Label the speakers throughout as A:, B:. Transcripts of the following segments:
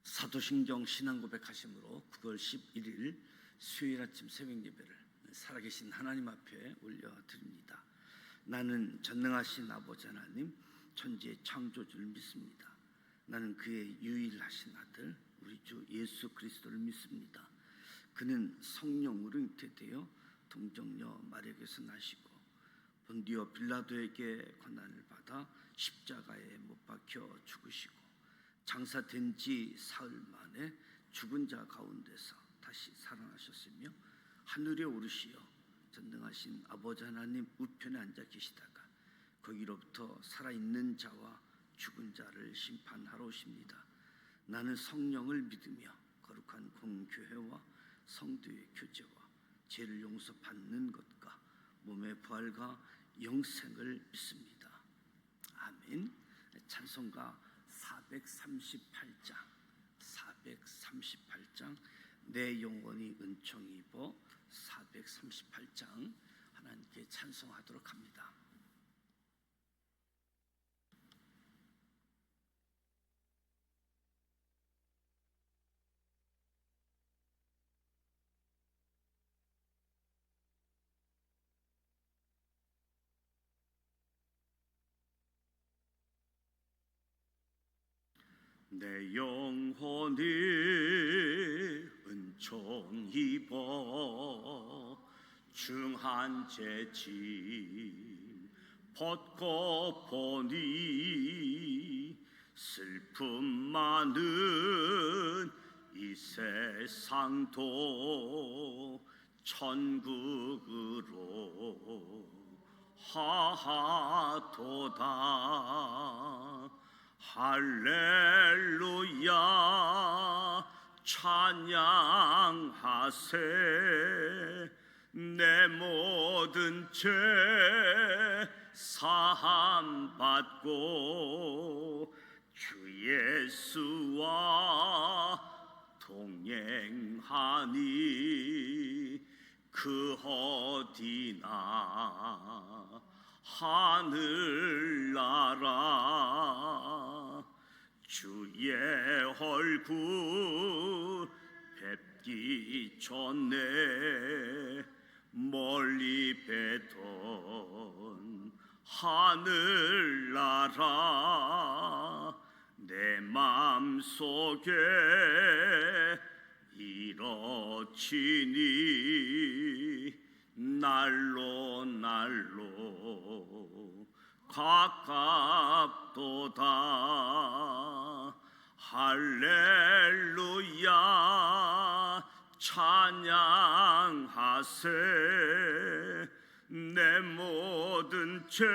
A: 사도신경 신앙고백하심으로 9월 11일 수요일 아침 새벽예배를 살아계신 하나님 앞에 올려드립니다. 나는 전능하신 아버지 하나님, 천지의 창조주를 믿습니다. 나는 그의 유일하신 아들 우리 주 예수 그리스도를 믿습니다. 그는 성령으로 잉태되어 동정녀 마리아에게서 나시고 본디오 빌라도에게 고난을 받아 십자가에 못 박혀 죽으시고 장사된 지 사흘 만에 죽은 자 가운데서 다시 살아나셨으며 하늘에 오르시어 전능하신 아버지 하나님 우편에 앉아 계시다가 거기로부터 살아있는 자와 죽은 자를 심판하러 오십니다. 나는 성령을 믿으며 거룩한 공교회와 성도의 교제와 죄를 용서받는 것과 몸의 부활과 영생을 믿습니다. 아멘. 찬송가 438장 내 영혼이 은총 입어 438장 하나님께 찬송하도록 합니다. 내 영혼이 은총 입어 중한 죄짐 벗고 보니 슬픔 많은 이 세상도 천국으로 하도다. 할렐루야 찬양하세. 내 모든 죄 사함 받고 주 예수와 동행하니 그 어디나 하늘나라. 주의 얼굴 뵙기 전에 멀리 뵈던 하늘나라 내 맘속에 이뤄지니 날로 가깝도다. 할렐루야 찬양하세. 내 모든 죄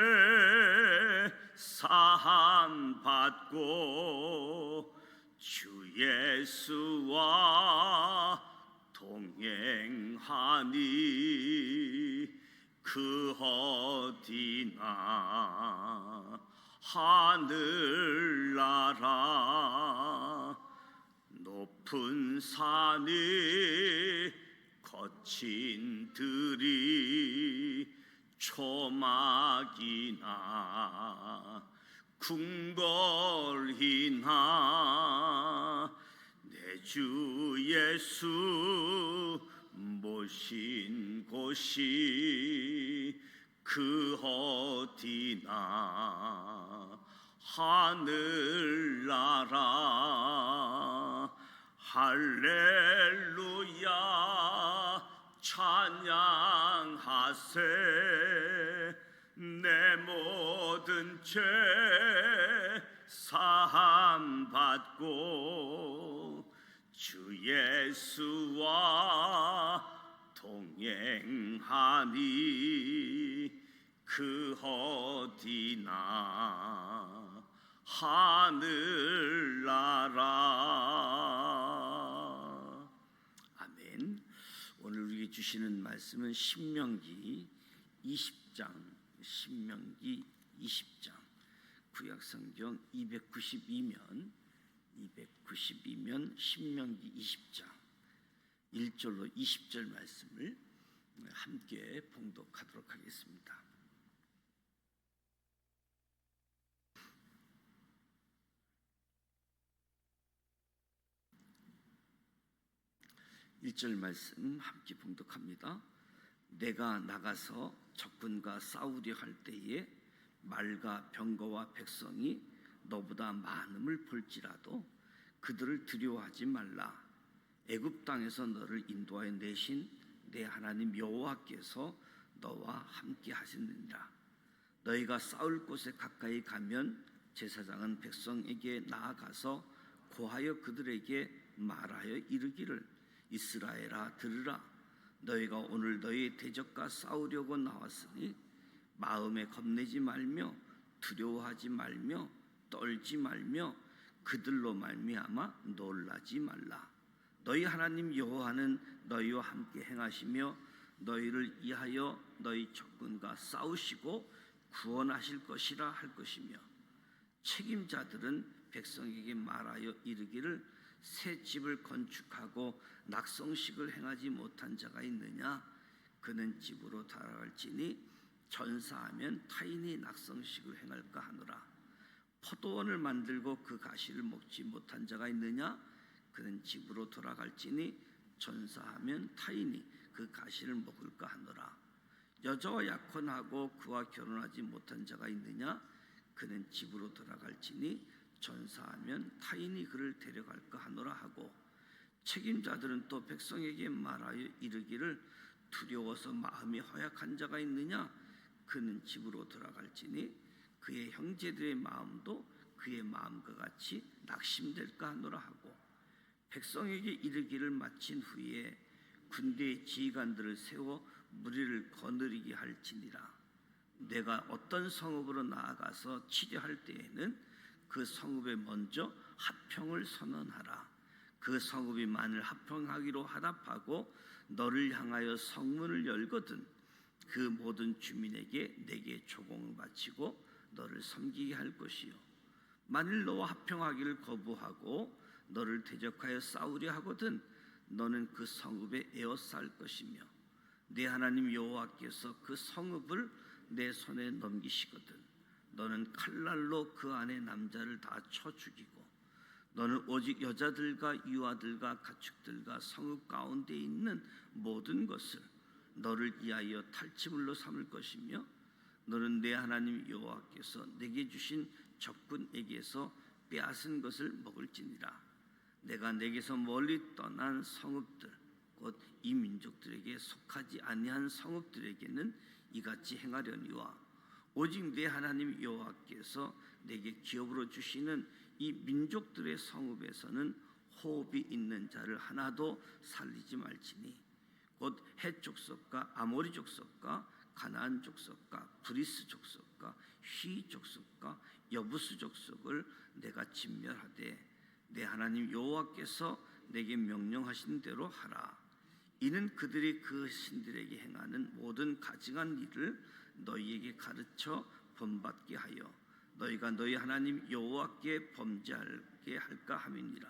A: 사함 받고 주 예수와 동행하니 그 어디나 하늘나라. 높은 산이 거친 들이 초막이나 궁궐이나 내 주 예수 모신 곳이 그 어디나 하늘나라. 할렐루야 찬양하세. 내 모든 죄 사함 받고 주 예수와 동행하니 그 어디나 하늘나라. 아멘. 오늘 우리에게 주시는 말씀은 신명기 20장 구약성경 292면 신명기 20장 1절로 20절 말씀을 함께 봉독하도록 하겠습니다. 1절 말씀 함께 봉독합니다. 내가 나가서 적군과 싸우려 할 때에 말과 병거와 백성이 너보다 많음을 볼지라도 그들을 두려워하지 말라. 애굽 땅에서 너를 인도하여 내신 내 하나님 여호와께서 너와 함께 하시느니라. 너희가 싸울 곳에 가까이 가면 제사장은 백성에게 나아가서 고하여 그들에게 말하여 이르기를 이스라엘아 들으라. 너희가 오늘 너희 대적과 싸우려고 나왔으니 마음에 겁내지 말며 두려워하지 말며 떨지 말며 그들로 말미암아 놀라지 말라. 너희 하나님 여호와는 너희와 함께 행하시며 너희를 위하여 너희 적군과 싸우시고 구원하실 것이라 할 것이며 책임자들은 백성에게 말하여 이르기를 새 집을 건축하고 낙성식을 행하지 못한 자가 있느냐? 그는 집으로 돌아갈지니 전사하면 타인이 낙성식을 행할까 하노라. 포도원을 만들고 그 가시를 먹지 못한 자가 있느냐? 그는 집으로 돌아갈지니 전사하면 타인이 그 가시를 먹을까 하노라. 여자와 약혼하고 그와 결혼하지 못한 자가 있느냐? 그는 집으로 돌아갈지니 전사하면 타인이 그를 데려갈까 하노라 하고 책임자들은 또 백성에게 말하여 이르기를 두려워서 마음이 허약한 자가 있느냐? 그는 집으로 돌아갈지니 그의 형제들의 마음도 그의 마음과 같이 낙심될까 하노라 하고 백성에게 이르기를 마친 후에 군대의 지휘관들을 세워 무리를 거느리게 할지니라. 내가 어떤 성읍으로 나아가서 치려할 때에는 그 성읍에 먼저 합평을 선언하라. 그 성읍이 만일 합평하기로 화답하고 너를 향하여 성문을 열거든 그 모든 주민에게 내게 조공을 바치고 너를 섬기게 할 것이요 만일 너와 합평하기를 거부하고 너를 대적하여 싸우려 하거든 너는 그 성읍에 에워쌀 것이며 내 하나님 여호와께서 그 성읍을 내 손에 넘기시거든 너는 칼날로 그 안에 남자를 다 쳐 죽이고 너는 오직 여자들과 유아들과 가축들과 성읍 가운데 있는 모든 것을 너를 위하여 탈취물로 삼을 것이며 너는 내 하나님 여호와께서 내게 주신 적군에게서 빼앗은 것을 먹을지니라. 내가 내게서 멀리 떠난 성읍들 곧 이 민족들에게 속하지 아니한 성읍들에게는 이같이 행하려니와 오직 내 하나님 여호와께서 내게 기업으로 주시는 이 민족들의 성읍에서는 호흡이 있는 자를 하나도 살리지 말지니 곧 헷 족속과 아모리 족속과 가나안 족속과 브리스 족속과 휘 족속과 여부스 족속을 내가 진멸하되 내 하나님 여호와께서 내게 명령하신 대로 하라. 이는 그들이 그 신들에게 행하는 모든 가증한 일을 너희에게 가르쳐 본받게 하여 너희가 너희 하나님 여호와께 범죄하게 할까 함이니라.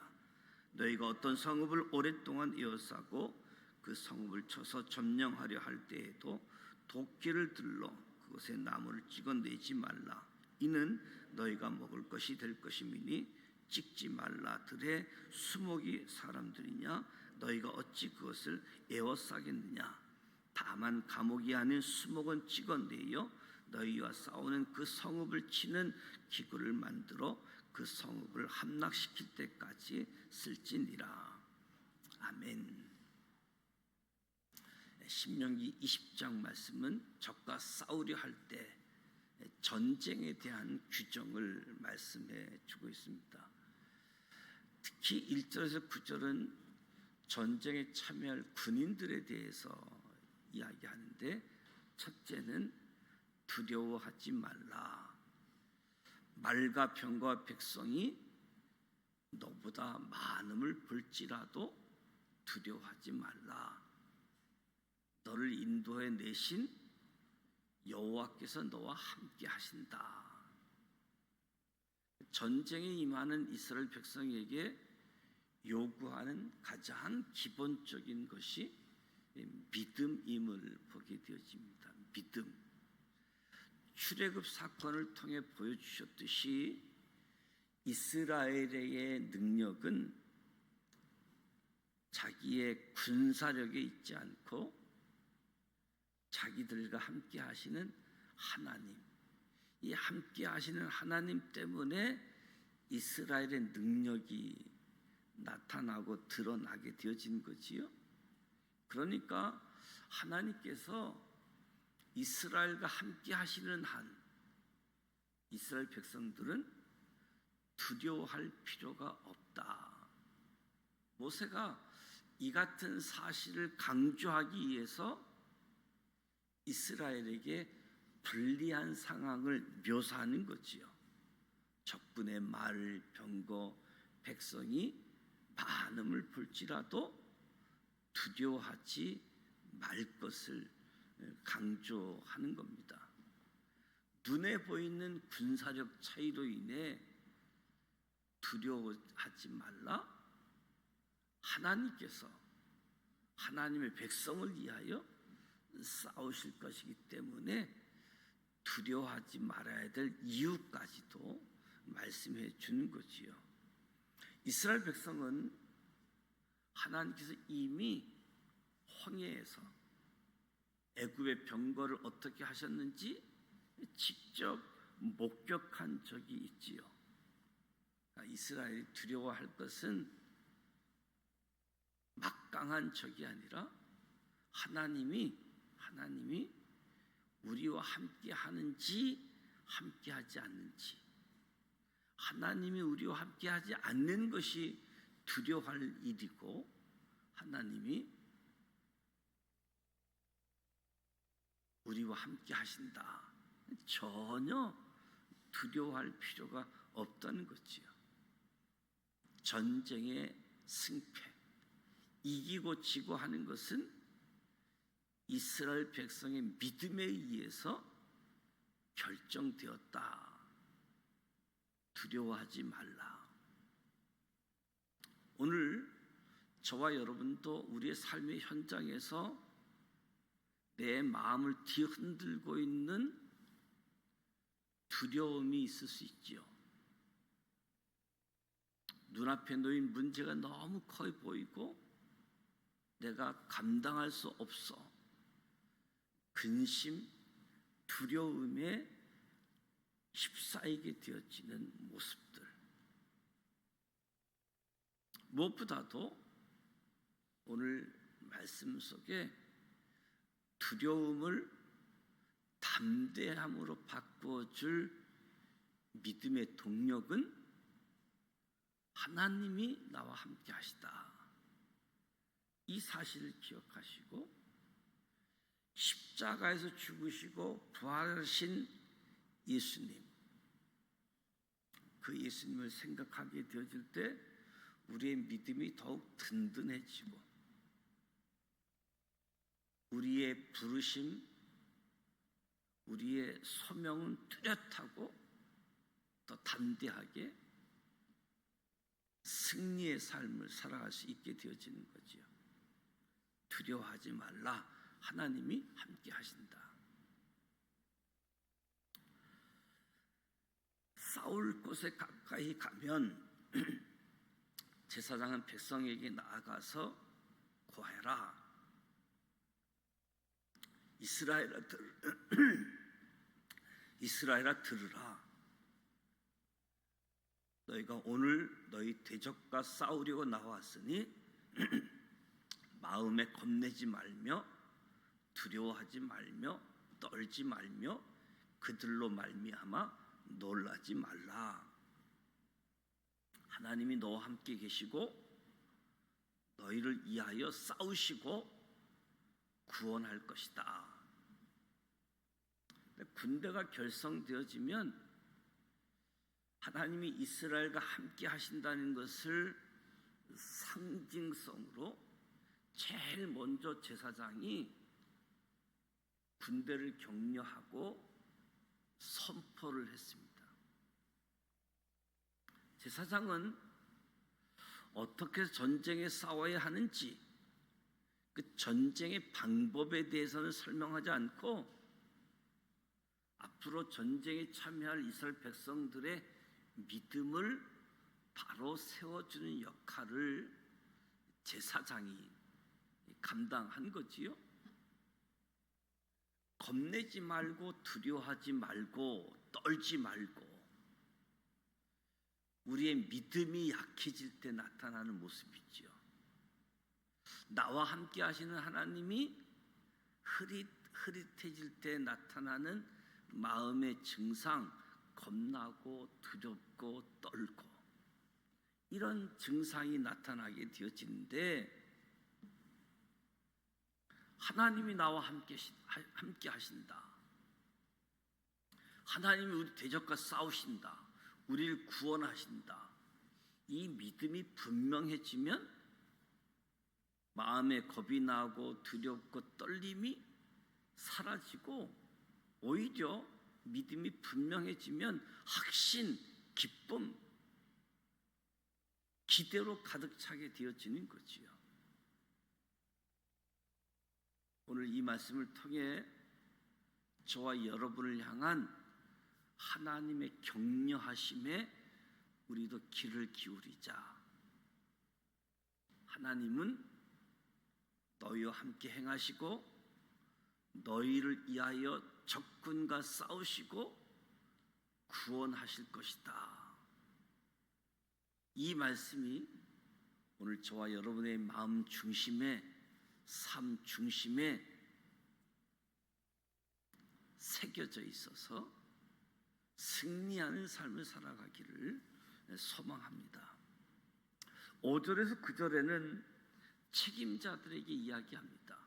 A: 너희가 어떤 성읍을 오랫동안 에워싸고 그 성읍을 쳐서 점령하려 할 때에도 도끼를 들러 그곳에 나무를 찍어내지 말라. 이는 너희가 먹을 것이 될 것임이니 찍지 말라. 들에 수목이 사람들이냐? 너희가 어찌 그것을 에워싸겠느냐? 다만 감옥이 아닌 수목은 찍어내어 너희와 싸우는 그 성읍을 치는 기구를 만들어 그 성읍을 함락시킬 때까지 쓸지니라. 아멘. 신명기 20장 말씀은 적과 싸우려 할 때 전쟁에 대한 규정을 말씀해 주고 있습니다. 특히 1절에서 9절은 전쟁에 참여할 군인들에 대해서 이야기하는데 첫째는 두려워하지 말라. 말과 병과 백성이 너보다 많음을 볼지라도 두려워하지 말라. 너를 인도해 내신 여호와께서 너와 함께 하신다. 전쟁에 임하는 이스라엘 백성에게 요구하는 가장 기본적인 것이 믿음임을 보게 되어집니다. 믿음. 출애굽 사건을 통해 보여주셨듯이 이스라엘의 능력은 자기의 군사력에 있지 않고 자기들과 함께 하시는 하나님, 이 함께 하시는 하나님 때문에 이스라엘의 능력이 나타나고 드러나게 되어진 거지요. 그러니까 하나님께서 이스라엘과 함께 하시는 한 이스라엘 백성들은 두려워할 필요가 없다. 모세가 이 같은 사실을 강조하기 위해서 이스라엘에게 불리한 상황을 묘사하는 거지요. 적군의 말, 병거, 백성이 많음을 볼지라도 두려워하지 말 것을 강조하는 겁니다. 눈에 보이는 군사력 차이로 인해 두려워하지 말라. 하나님께서 하나님의 백성을 위하여 싸우실 것이기 때문에 두려워하지 말아야 될 이유까지도 말씀해 주는 거지요. 이스라엘 백성은 하나님께서 이미 홍해에서 애굽의 병거를 어떻게 하셨는지 직접 목격한 적이 있지요. 이스라엘이 두려워할 것은 막강한 적이 아니라 하나님이 우리와 함께 하는지 함께 하지 않는지, 하나님이 우리와 함께 하지 않는 것이 두려워할 일이고, 하나님이 우리와 함께 하신다, 전혀 두려워할 필요가 없다는 거지요. 전쟁의 승패, 이기고 지고 하는 것은 이스라엘 백성의 믿음에 의해서 결정되었다. 두려워하지 말라. 오늘 저와 여러분도 우리의 삶의 현장에서 내 마음을 뒤흔들고 있는 두려움이 있을 수 있지요. 눈앞에 놓인 문제가 너무 커 보이고 내가 감당할 수 없어 근심, 두려움에 휩싸이게 되어지는 모습들, 무엇보다도 오늘 말씀 속에 두려움을 담대함으로 바꾸어줄 믿음의 동력은 하나님이 나와 함께 하시다. 이 사실을 기억하시고 십자가에서 죽으시고 부활하신 예수님, 그 예수님을 생각하게 되어질 때 우리의 믿음이 더욱 든든해지고 우리의 부르심, 우리의 소명은 뚜렷하고 더 담대하게 승리의 삶을 살아갈 수 있게 되어지는 거지요. 두려워하지 말라. 하나님이 함께 하신다. 싸울 곳에 가까이 가면 제사장은 백성에게 나아가서 고하라. 이스라엘아 들으라. 너희가 오늘 너희 대적과 싸우려고 나왔으니 마음에 겁내지 말며 두려워하지 말며 떨지 말며 그들로 말미암아 놀라지 말라. 하나님이 너와 함께 계시고 너희를 위하여 싸우시고 구원할 것이다. 군대가 결성되어지면 하나님이 이스라엘과 함께 하신다는 것을 상징성으로 제일 먼저 제사장이 군대를 격려하고 선포를 했습니다. 제사장은 어떻게 전쟁에 싸워야 하는지 그 전쟁의 방법에 대해서는 설명하지 않고 앞으로 전쟁에 참여할 이스라엘 백성들의 믿음을 바로 세워주는 역할을 제사장이 감당한 거지요. 겁내지 말고 두려워하지 말고 떨지 말고, 우리의 믿음이 약해질 때 나타나는 모습이지요. 나와 함께 하시는 하나님이 흐릿해질 때 나타나는 마음의 증상, 겁나고 두렵고 떨고, 이런 증상이 나타나게 되어지는데, 하나님이 나와 함께 하신다, 하나님이 우리 대적과 싸우신다, 우리를 구원하신다, 이 믿음이 분명해지면 마음에 겁이 나고 두렵고 떨림이 사라지고, 오히려 믿음이 분명해지면 확신, 기쁨, 기대로 가득 차게 되어지는 거지요. 오늘 이 말씀을 통해 저와 여러분을 향한 하나님의 격려하심에 우리도 귀를 기울이자. 하나님은 너희와 함께 행하시고 너희를 위하여 적군과 싸우시고 구원하실 것이다. 이 말씀이 오늘 저와 여러분의 마음 중심에, 삶 중심에 새겨져 있어서 승리하는 삶을 살아가기를 소망합니다. 5절에서 9절에는 책임자들에게 이야기합니다.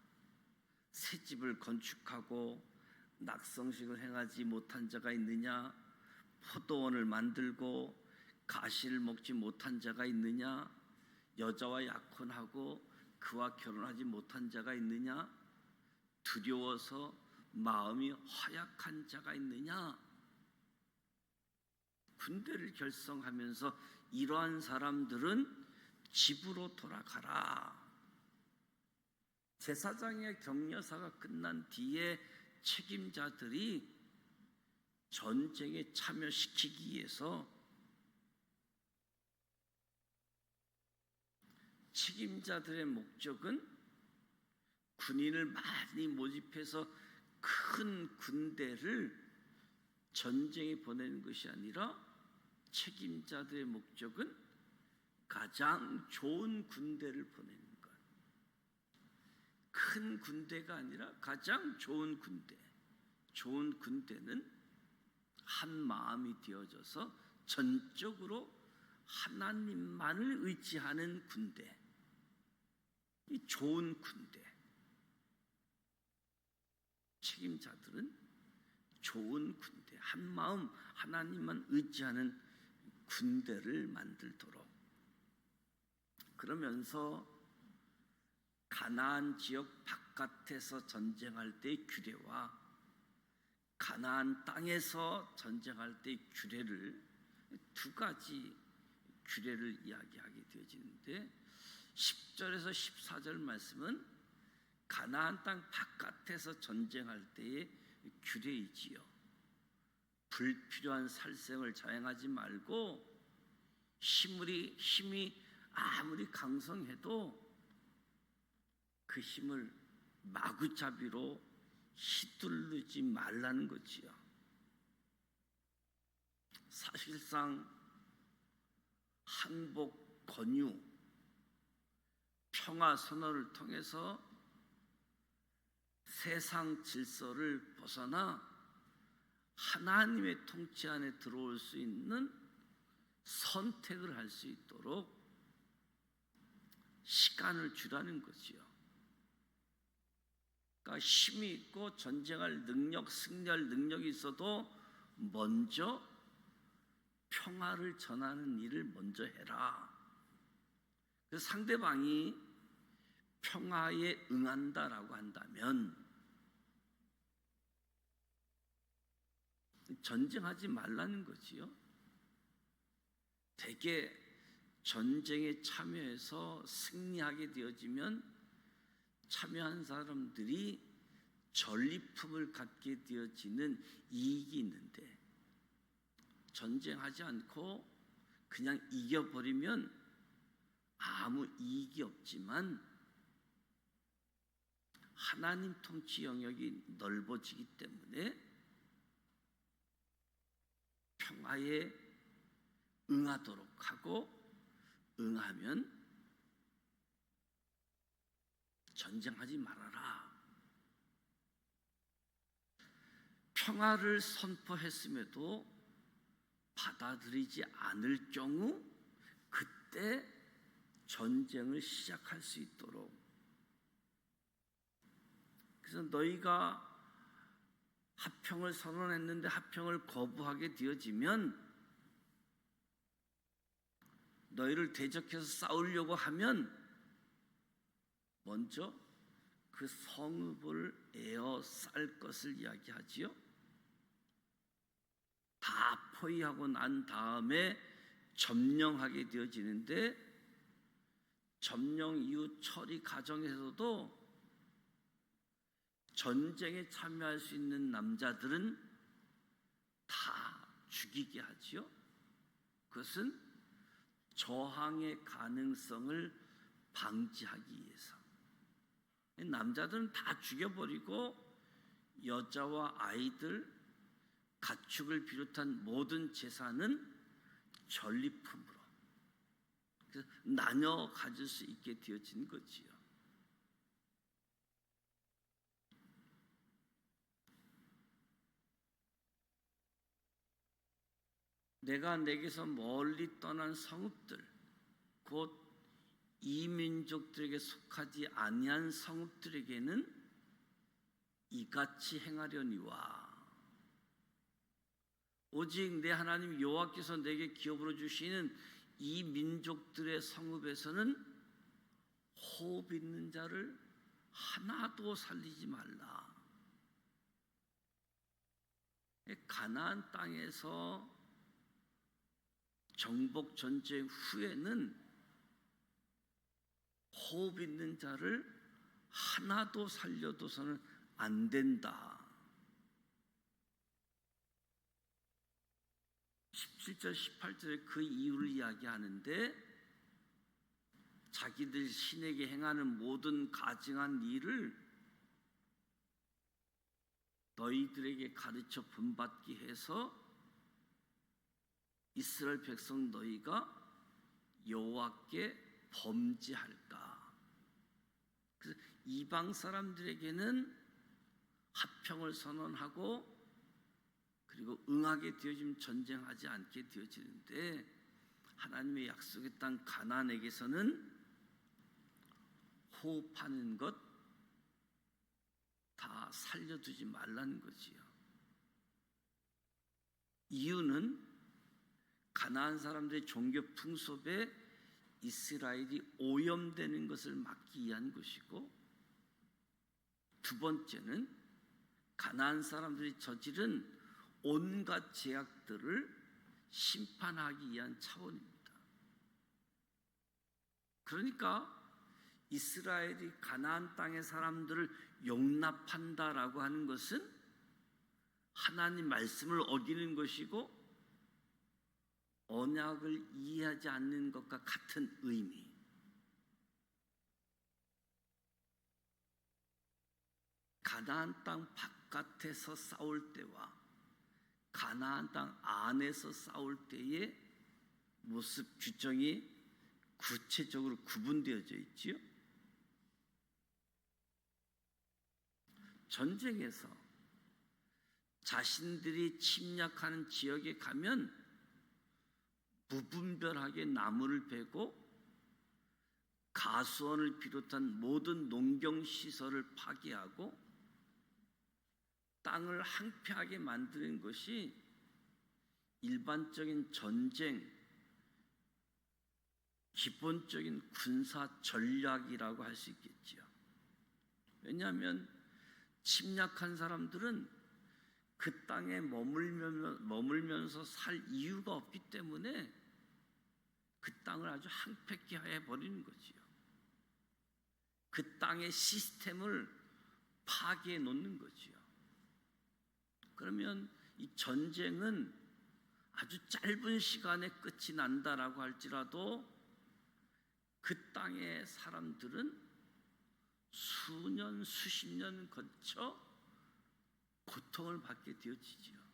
A: 새 집을 건축하고 낙성식을 행하지 못한 자가 있느냐? 포도원을 만들고 가시를 먹지 못한 자가 있느냐? 여자와 약혼하고 그와 결혼하지 못한 자가 있느냐? 두려워서 마음이 허약한 자가 있느냐? 군대를 결성하면서 이러한 사람들은 집으로 돌아가라. 제사장의 격려사가 끝난 뒤에 책임자들이 전쟁에 참여시키기 위해서 책임자들의 목적은 군인을 많이 모집해서 큰 군대를 전쟁에 보내는 것이 아니라, 책임자들의 목적은 가장 좋은 군대를 보내는 것. 큰 군대가 아니라 가장 좋은 군대. 좋은 군대는 한 마음이 되어져서 전적으로 하나님만을 의지하는 군대. 이 좋은 군대. 책임자들은 좋은 군대, 한 마음 하나님만 의지하는 군대를 만들도록. 그러면서 가나안 지역 바깥에서 전쟁할 때의 규례와 가나안 땅에서 전쟁할 때의 규례를, 두 가지 규례를 이야기하게 되어지는데, 10절에서 14절 말씀은 가나안 땅 바깥에서 전쟁할 때의 규례이지요. 불필요한 살생을 자행하지 말고, 힘이 아무리 강성해도 그 힘을 마구잡이로 휘두르지 말라는 거지요. 사실상 항복, 권유, 평화 선언을 통해서 세상 질서를 벗어나 하나님의 통치 안에 들어올 수 있는 선택을 할 수 있도록 시간을 주라는 거지요. 그러니까 힘이 있고 전쟁할 능력, 승리할 능력이 있어도 먼저 평화를 전하는 일을 먼저 해라. 그래서 상대방이 평화에 응한다라고 한다면 전쟁하지 말라는 거지요. 대개 전쟁에 참여해서 승리하게 되어지면 참여한 사람들이 전리품을 갖게 되어지는 이익이 있는데, 전쟁하지 않고 그냥 이겨버리면 아무 이익이 없지만 하나님 통치 영역이 넓어지기 때문에 평화에 응하도록 하고, 응하면 전쟁하지 말아라. 평화를 선포했음에도 받아들이지 않을 경우 그때 전쟁을 시작할 수 있도록. 그래서 너희가 합평을 선언했는데 합평을 거부하게 되어지면, 너희를 대적해서 싸우려고 하면 먼저 그 성읍을 에워쌀 것을 이야기하지요. 다 포위하고 난 다음에 점령하게 되어지는데, 점령 이후 처리 과정에서도 전쟁에 참여할 수 있는 남자들은 다 죽이게 하지요. 그것은 저항의 가능성을 방지하기 위해서. 남자들은 다 죽여버리고 여자와 아이들, 가축을 비롯한 모든 재산은 전리품으로 나눠 가질 수 있게 되어진 거지요. 내가 내게서 멀리 떠난 성읍들, 곧 이민족들에게 속하지 아니한 성읍들에게는 이같이 행하려니와, 오직 내 하나님 여호와께서 내게 기업으로 주시는 이 민족들의 성읍에서는 호흡 있는 자를 하나도 살리지 말라. 가나안 땅에서 정복 전쟁 후에는 호흡 있는 자를 하나도 살려둬서는 안 된다. 17절 18절에 그 이유를 이야기하는데, 자기들 신에게 행하는 모든 가증한 일을 너희들에게 가르쳐 본받게 해서 이스라엘 백성 너희가 여호와께 범죄할까. 그래서 이방 사람들에게는 합평을 선언하고 그리고 응하게 되어지면 전쟁하지 않게 되어지는데, 하나님의 약속의 땅 가나안에게서는 호흡하는 것 다 살려두지 말라는 거지요. 이유는 가나안 사람들의 종교 풍습에 이스라엘이 오염되는 것을 막기 위한 것이고, 두 번째는 가나안 사람들이 저지른 온갖 죄악들을 심판하기 위한 차원입니다. 그러니까 이스라엘이 가나안 땅의 사람들을 용납한다라고 하는 것은 하나님 말씀을 어기는 것이고 언약을 이해하지 않는 것과 같은 의미. 가나안 땅 바깥에서 싸울 때와 가나안 땅 안에서 싸울 때의 모습 규정이 구체적으로 구분되어져 있지요. 전쟁에서 자신들이 침략하는 지역에 가면 무분별하게 나무를 베고 가수원을 비롯한 모든 농경시설을 파괴하고 땅을 황폐하게 만드는 것이 일반적인 전쟁, 기본적인 군사 전략이라고 할 수 있겠지요. 왜냐하면 침략한 사람들은 그 땅에 머물면서 살 이유가 없기 때문에 그 땅을 아주 황폐케 해버리는 거지요. 그 땅의 시스템을 파괴해 놓는 거지요. 그러면 이 전쟁은 아주 짧은 시간에 끝이 난다라고 할지라도 그 땅의 사람들은 수년 수십 년 거쳐 고통을 받게 되어지지요.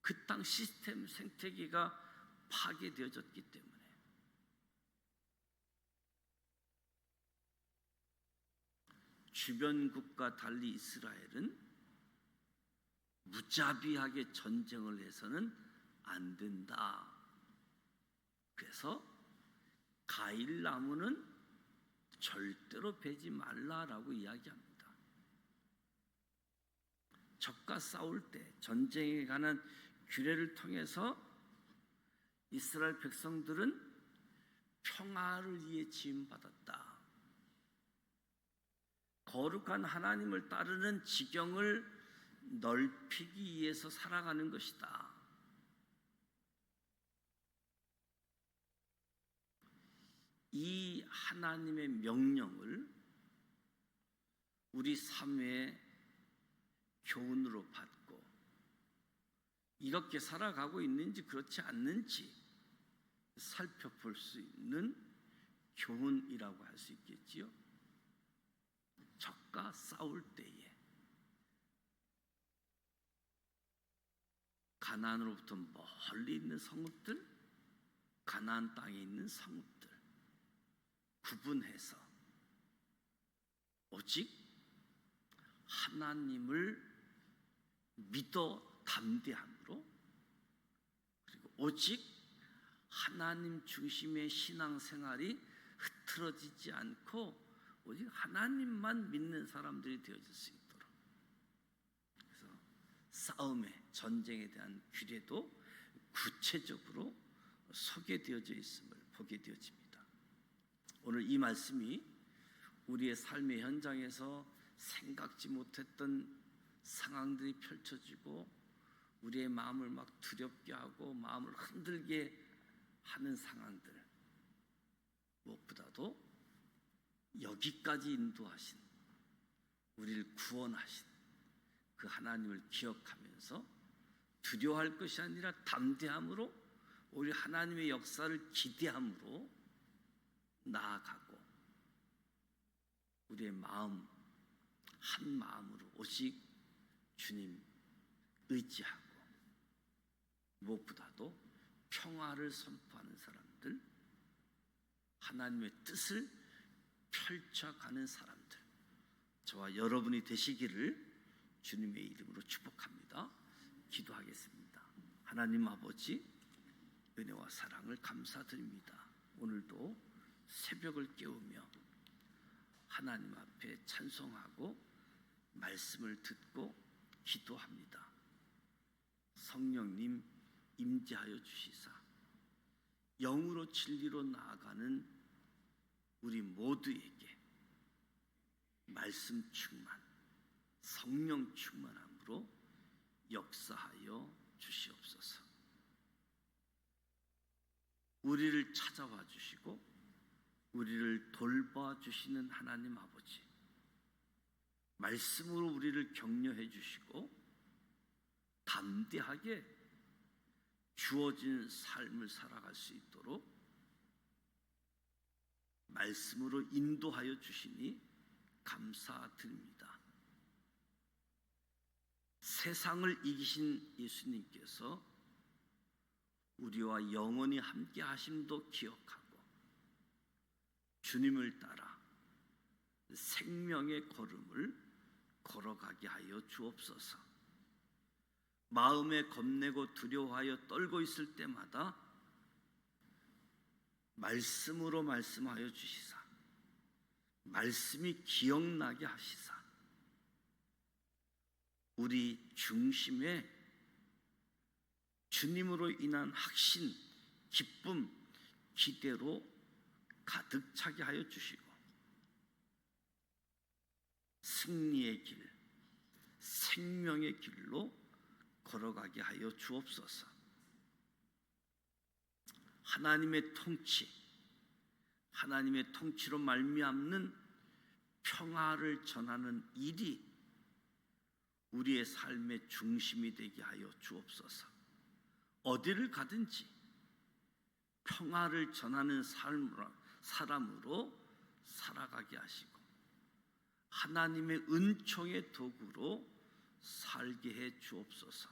A: 그 땅 시스템 생태계가 파괴되어졌기 때문에. 주변국과 달리 이스라엘은 무자비하게 전쟁을 해서는 안 된다. 그래서 가일나무는 절대로 베지 말라라고 이야기합니다. 적과 싸울 때 전쟁에 관한 규례를 통해서 이스라엘 백성들은 평화를 위해 지음받았다. 거룩한 하나님을 따르는 지경을 넓히기 위해서 살아가는 것이다. 이 하나님의 명령을 우리 삶의 교훈으로 받고 이렇게 살아가고 있는지 그렇지 않는지 살펴볼 수 있는 교훈이라고 할 수 있겠지요. 적과 싸울 때에 가나안으로부터 멀리 있는 성읍들, 가나안 땅에 있는 성읍들 구분해서 오직 하나님을 믿어 담대함으로, 그리고 오직 하나님 중심의 신앙생활이 흐트러지지 않고 오직 하나님만 믿는 사람들이 되어질 수 있도록, 그래서 싸움에, 전쟁에 대한 규례도 구체적으로 소개되어져 있음을 보게 되어집니다. 오늘 이 말씀이 우리의 삶의 현장에서 생각지 못했던 상황들이 펼쳐지고 우리의 마음을 막 두렵게 하고 마음을 흔들게 하는 상황들, 무엇보다도 여기까지 인도하신, 우리를 구원하신 그 하나님을 기억하면서 두려워할 것이 아니라 담대함으로 우리 하나님의 역사를 기대함으로 나아가고 우리의 마음 한 마음으로 오직 주님 의지하고 무엇보다도 평화를 선포하는 사람들, 하나님의 뜻을 펼쳐가는 사람들, 저와 여러분이 되시기를 주님의 이름으로 축복합니다. 기도하겠습니다. 하나님 아버지, 은혜와 사랑을 감사드립니다. 오늘도 새벽을 깨우며 하나님 앞에 찬송하고 말씀을 듣고 기도합니다. 성령님 임재하여 주시사 영으로 진리로 나아가는 우리 모두에게 말씀 충만, 성령 충만함으로 역사하여 주시옵소서. 우리를 찾아와 주시고 우리를 돌봐 주시는 하나님 아버지, 말씀으로 우리를 격려해 주시고 담대하게 주어진 삶을 살아갈 수 있도록 말씀으로 인도하여 주시니 감사드립니다. 세상을 이기신 예수님께서 우리와 영원히 함께 하심도 기억하고 주님을 따라 생명의 걸음을 걸어가게 하여 주옵소서. 마음에 겁내고 두려워하여 떨고 있을 때마다 말씀으로 말씀하여 주시사 말씀이 기억나게 하시사 우리 중심에 주님으로 인한 확신, 기쁨, 기대로 가득 차게 하여 주시고 승리의 길, 생명의 길로 걸어가게 하여 주옵소서. 하나님의 통치, 하나님의 통치로 말미암는 평화를 전하는 일이 우리의 삶의 중심이 되게 하여 주옵소서. 어디를 가든지 평화를 전하는 사람으로 살아가게 하시고 하나님의 은총의 도구로 살게 해 주옵소서.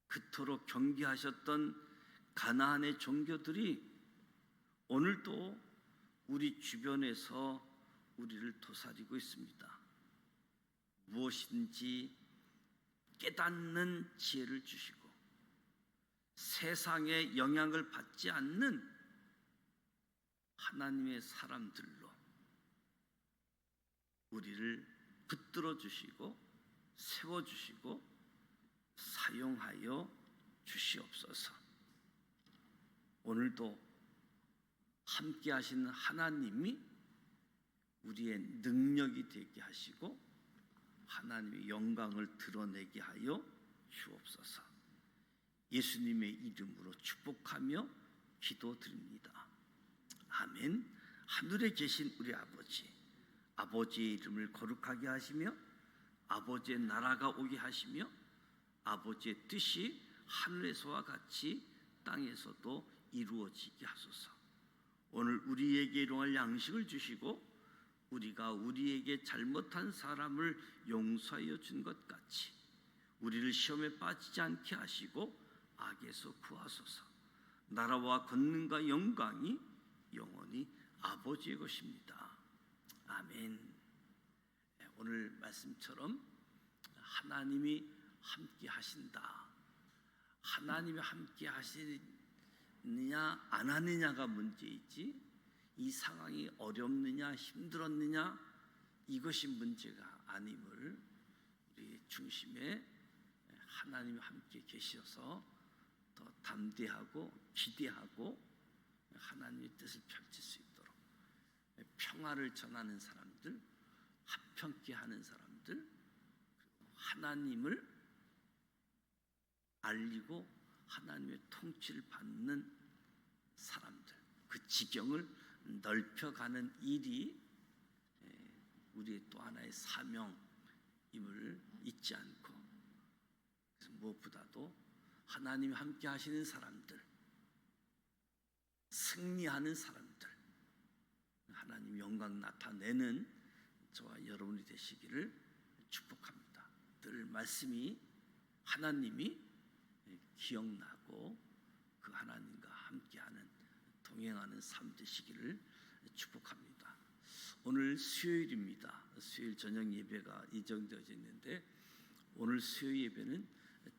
A: 그토록 경계하셨던 가나안의 종교들이 오늘도 우리 주변에서 우리를 도사리고 있습니다. 무엇인지 깨닫는 지혜를 주시고 세상의 영향을 받지 않는 하나님의 사람들로 우리를 붙들어 주시고 세워 주시고 사용하여 주시옵소서. 오늘도 함께 하시는 하나님이 우리의 능력이 되게 하시고 하나님의 영광을 드러내게 하여 주옵소서. 예수님의 이름으로 축복하며 기도드립니다. 아멘. 하늘에 계신 우리 아버지, 아버지의 이름을 거룩하게 하시며 아버지의 나라가 오게 하시며 아버지의 뜻이 하늘에서와 같이 땅에서도 이루어지게 하소서. 오늘 우리에게 일용할 양식을 주시고 우리가 우리에게 잘못한 사람을 용서하여 준 것 같이 우리를 시험에 빠지지 않게 하시고 악에서 구하소서. 나라와 권능과 영광이 영원히 아버지의 것입니다. 아멘. 오늘 말씀처럼 하나님이 함께 하신다. 하나님이 함께 하시느냐 안 하느냐가 문제이지 이 상황이 어렵느냐 힘들었느냐 이것이 문제가 아님을 우리 중심에 하나님이 함께 계셔서 더 담대하고 기대하고 하나님의 뜻을 펼칠 수 있도록 평화를 전하는 사람들, 합평케 하는 사람들, 그리고 하나님을 알리고 하나님의 통치를 받는 사람들, 그 지경을 넓혀가는 일이 우리의 또 하나의 사명임을 잊지 않고, 그래서 무엇보다도 하나님이 함께 하시는 사람들, 승리하는 사람들, 하나님 영광 나타내는 저와 여러분이 되시기를 축복합니다. 늘 말씀이 하나님이 기억나고 그 하나님과 함께하는 동행하는 삶 되시기를 축복합니다. 오늘 수요일입니다. 수요일 저녁 예배가 예정되어져 있는데 오늘 수요일 예배는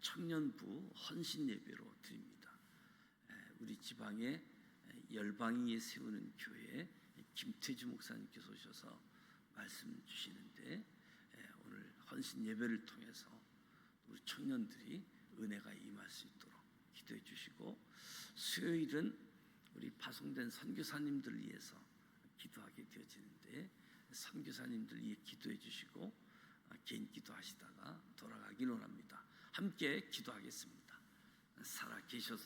A: 청년부 헌신 예배로 드립니다. 우리 지방에 열방위에 세우는 교회 김태주 목사님께서 오셔서 말씀 주시는데 오늘 헌신 예배를 통해서 우리 청년들이 은혜가 임할 수 있도록 기도해 주시고, 수요일은 우리 파송된 선교사님들을 위해서 기도하게 되어지는데 선교사님들 위해 기도해 주시고 개인 기도하시다가 돌아가길 원합니다. 함께 기도하겠습니다. 살아 계셔서